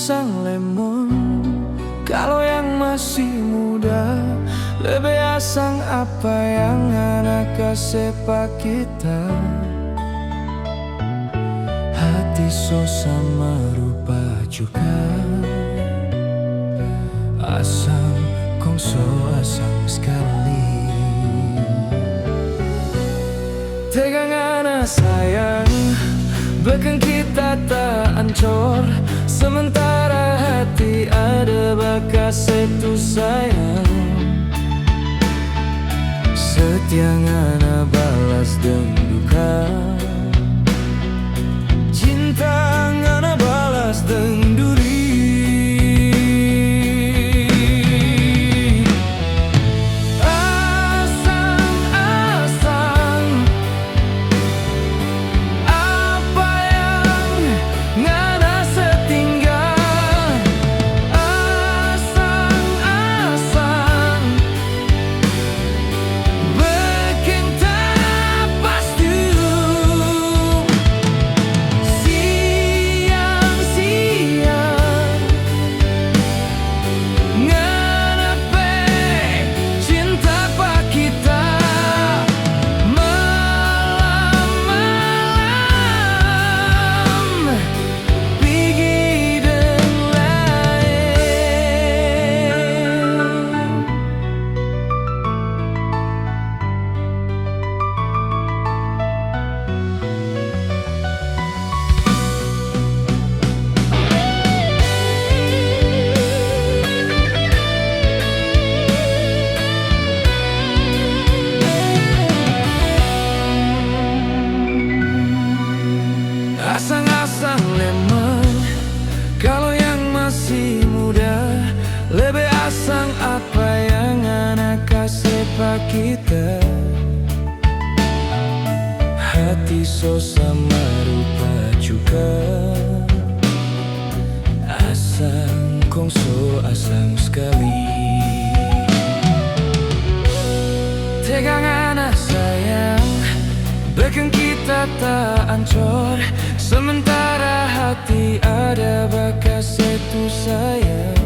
asang lemon. Kalau yang masih muda lebih asang apa yang anak kasih pak kita. Hati so sama rupa juga asam, kong so asam sekali. Tegangan sayang, bahkan kita tak ancur. Sementara hati ada bakas itu sayang. Setia ngana balas dengan duka, cinta ngana balas dengan duri. Asang-asang lemon, kalau yang masih muda lebih asang apa yang anak kasih pak kita. Hati so sama rupa juga asang, kong so asang sekali. Tegangan sayang, bahkan kita tak ancur. Sementara hati ada bakas itu sayang.